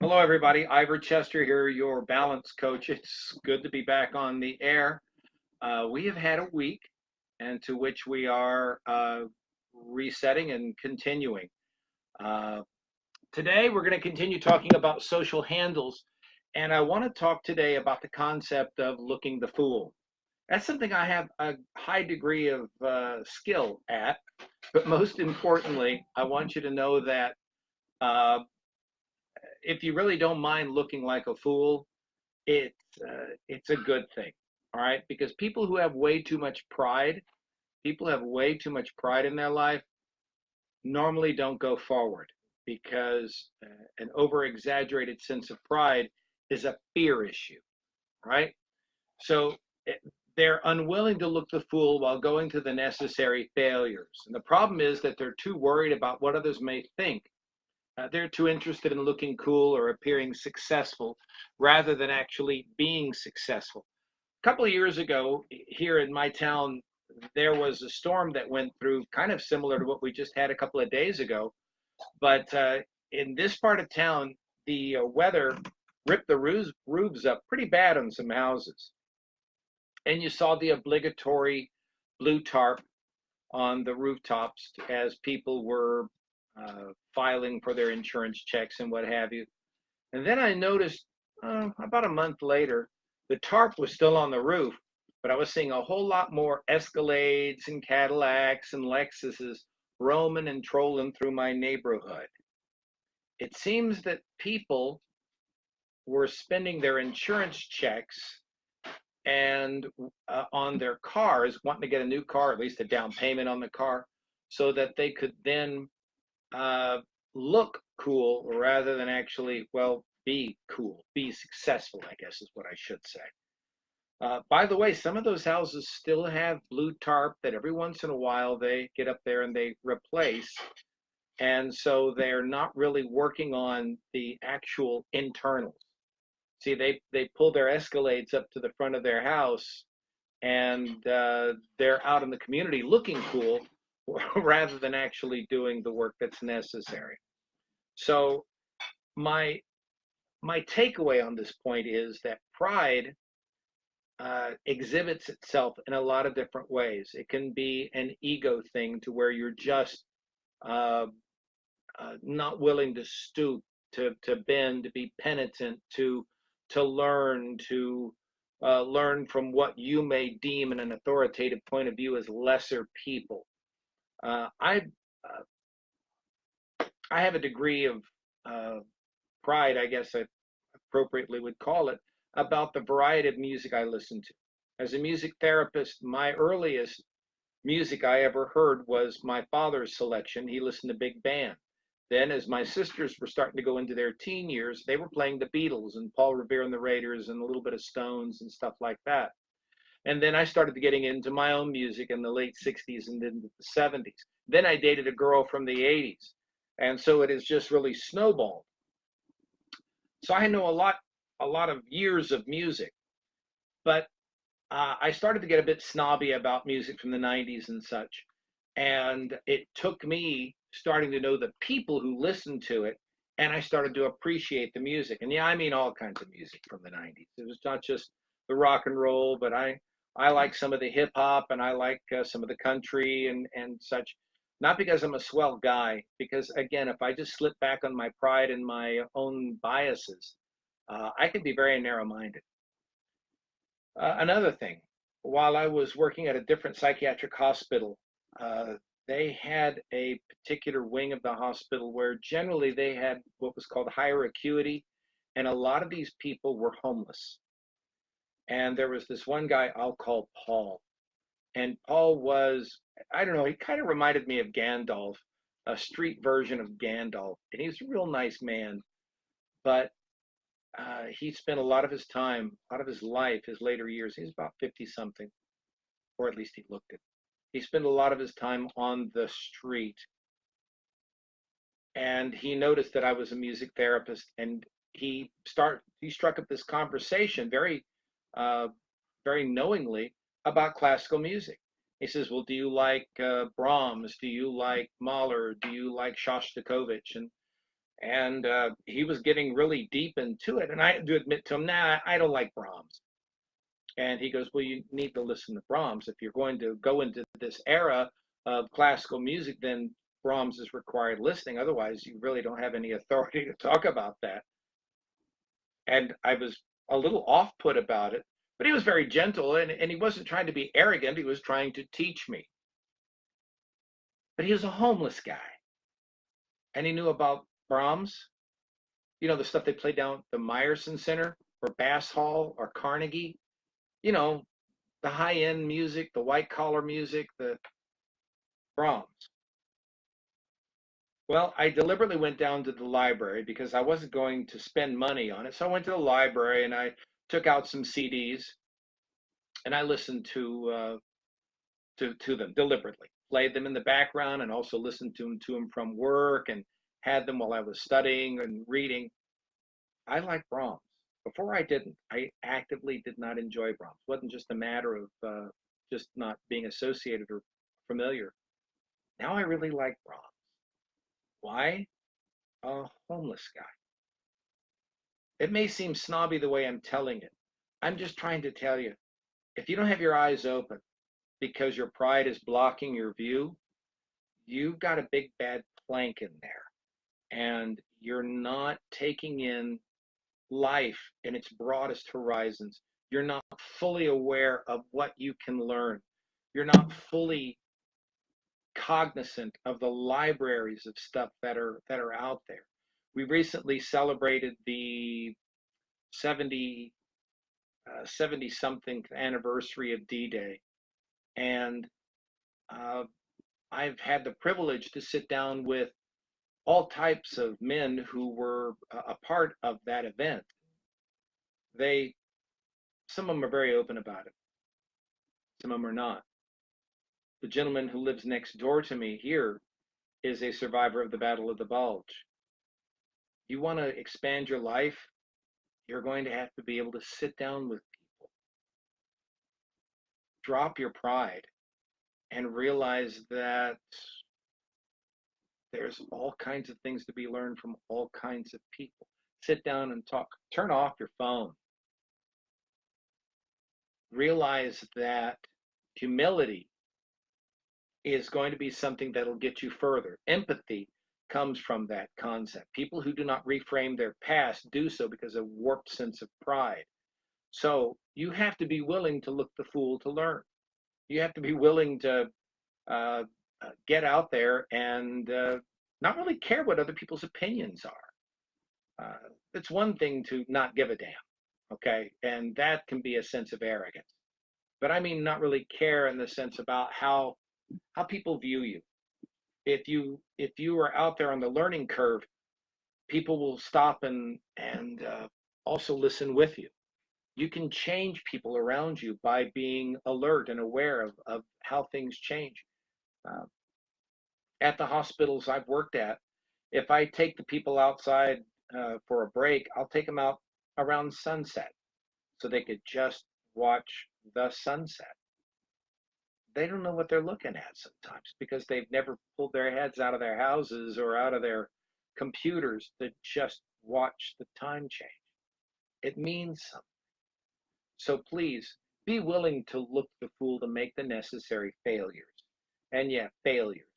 Hello, everybody. Ivor Chester here, your balance coach. It's good to be back on the air. We have had a week, and to which we are resetting and continuing. Uh, Today, we're going to continue talking about social handles, and I want to talk today about the concept of looking the fool. That's something I have a high degree of skill at, but most importantly, I want you to know that uh, if you really don't mind looking like a fool, it's a good thing, all right? Because people who have way too much pride, people who have way too much pride in their life normally don't go forward because an over exaggerated sense of pride is a fear issue, right? So eh, they're unwilling to look the fool while going through the necessary failures. And the problem is that they're too worried about what others may think. They're too interested in looking cool or appearing successful rather than actually being successful. A couple of years ago, here in my town, there was a storm that went through, kind of similar to what we just had a couple of days ago. But in this part of town, the weather ripped the roofs up pretty bad on some houses. And you saw the obligatory blue tarp on the rooftops as people were filing for their insurance checks and what have you. And then I noticed about a month later, the tarp was still on the roof, but I was seeing a whole lot more Escalades and Cadillacs and Lexuses roaming and trolling through my neighborhood. It seems that people were spending their insurance checks and on their cars, wanting to get a new car, at least a down payment on the car, so that they could then uh, look cool rather than actually, well, be cool, be successful, I guess is what I should say. By the way, some of those houses still have blue tarp that every once in a while they get up there and they replace. And so they're not really working on the actual internals. See, they pull their Escalades up to the front of their house and they're out in the community looking cool rather than actually doing the work that's necessary. So my my takeaway on this point is that pride exhibits itself in a lot of different ways. It can be an ego thing to where you're just uh, not willing to stoop, to bend, to be penitent, to learn, to learn from what you may deem in an authoritative point of view as lesser people. Uh, I uh, I have a degree of uh, pride, I guess I appropriately would call it, about the variety of music I listen to. As a music therapist, my earliest music I ever heard was my father's selection. He listened to big band. Then, as my sisters were starting to go into their teen years, they were playing the Beatles and Paul Revere and the Raiders and a little bit of Stones and stuff like that. And then I started getting into my own music in the late 60s and into the 70s. Then I dated a girl from the 80s. And so it has just really snowballed. So I know a lot of years of music, but I started to get a bit snobby about music from the 90s and such. And it took me starting to know the people who listened to it, and I started to appreciate the music. And yeah, I mean all kinds of music from the 90s. It was not just the rock and roll, but I like some of the hip hop and I like some of the country and such. Not because I'm a swell guy, because again, if I just slip back on my pride and my own biases, I can be very narrow minded. Another thing, while I was working at a different psychiatric hospital, uh, they had a particular wing of the hospital where generally they had what was called higher acuity, and a lot of these people were homeless. And there was this one guy I'll call Paul, and Paul was, I don't know, he kind of reminded me of Gandalf, a street version of Gandalf, and he's a real nice man, but he spent a lot of his time, a lot of his life, his later years. He's about 50 something, or at least he looked it. He spent a lot of his time on the street, and he noticed that I was a music therapist, and he struck up this conversation uh, very knowingly about classical music. He says, "Well, do you like Brahms? Do you like Mahler? Do you like Shostakovich?" And he was getting really deep into it. And I had to admit to him, nah, I don't like Brahms. And he goes, well, you need to listen to Brahms. If you're going to go into this era of classical music, then Brahms is required listening. Otherwise, you really don't have any authority to talk about that. And I was a little off put about it, but he was very gentle, and he wasn't trying to be arrogant. He was trying to teach me. But he was a homeless guy, and he knew about Brahms, the stuff they played down at the Meyerson Center or Bass Hall or Carnegie, you know, the high end music, the white collar music, the Brahms. Well, I deliberately went down to the library because I wasn't going to spend money on it. So I went to the library and I took out some CDs and I listened to them deliberately, played them in the background, and also listened to them from work and had them while I was studying and reading. I like Brahms. Before I didn't. I actively did not enjoy Brahms. It wasn't just a matter of just not being associated or familiar. Now I really like Brahms. Why? A homeless guy. It may seem snobby the way I'm telling it. I'm just trying to tell you, if you don't have your eyes open because your pride is blocking your view, you've got a big bad plank in there. And you're not taking in life in its broadest horizons. You're not fully aware of what you can learn. You're not fully cognizant of the libraries of stuff that are out there. We recently celebrated the 70 70 something anniversary of D-Day, and uh, I've had the privilege to sit down with all types of men who were a part of that event. They Some of them are very open about it, some of them are not. The gentleman who lives next door to me here is a survivor of the Battle of the Bulge. You want to expand your life, you're going to have to be able to sit down with people, drop your pride, and realize that there's all kinds of things to be learned from all kinds of people. Sit down and talk. Turn off your phone. Realize that humility is going to be something that'll get you further. Empathy comes from that concept. People who do not reframe their past do so because of a warped sense of pride. So you have to be willing to look the fool to learn. You have to be willing to uh, get out there and not really care what other people's opinions are. It's one thing to not give a damn, okay? And that can be a sense of arrogance. But I mean, not really care in the sense about how people view you. If you are out there on the learning curve, people will stop and also listen with you. You can change people around you by being alert and aware of how things change. Uh, at the hospitals I've worked at, if I take the people outside for a break, I'll take them out around sunset so they could just watch the sunset. They don't know what they're looking at sometimes because they've never pulled their heads out of their houses or out of their computers to just watch the time change. It means something. So please be willing to look the fool to make the necessary failures. And yeah, failures.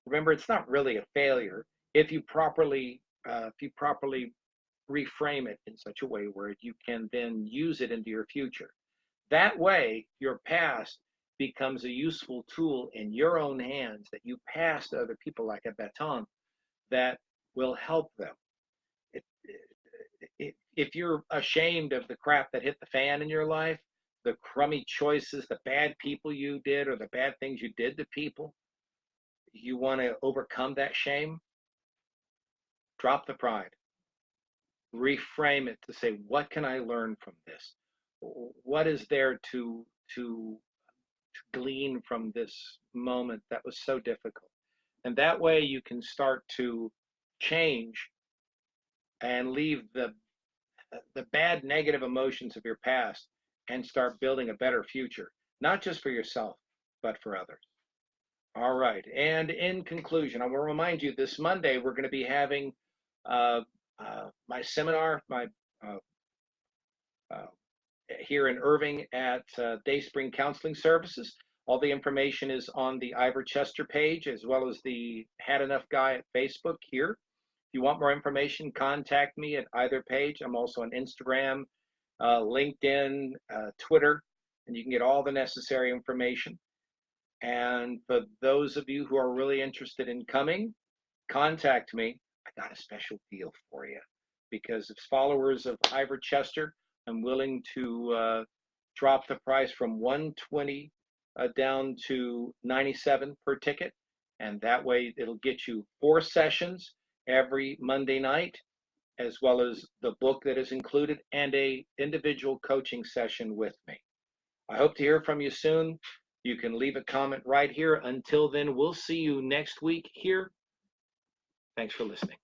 Remember, it's not really a failure if you properly reframe it in such a way where you can then use it into your future. That way, your past becomes a useful tool in your own hands that you pass to other people like a baton that will help them. It, if you're ashamed of the crap that hit the fan in your life, the crummy choices, the bad people you did, or the bad things you did to people, you want to overcome that shame, drop the pride, reframe it to say, what can I learn from this? What is there to glean from this moment that was so difficult? And that way you can start to change and leave the bad negative emotions of your past and start building a better future, not just for yourself, but for others. All right. And in conclusion, I want to remind you this Monday, we're going to be having my seminar, my uh, uh, here in Irving at Dayspring Counseling Services. All the information is on the Ivor Chester page, as well as the Had Enough Guy at Facebook here. If you want more information, contact me at either page. I'm also on Instagram, LinkedIn, Twitter, and you can get all the necessary information. And for those of you who are really interested in coming, contact me. I got a special deal for you because as followers of Ivor Chester, I'm willing to drop the price from 120 down to 97 per ticket, and that way it'll get you 4 sessions every Monday night, as well as the book that is included and a individual coaching session with me. I hope to hear from you soon. You can leave a comment right here. Until then, we'll see you next week here. Thanks for listening.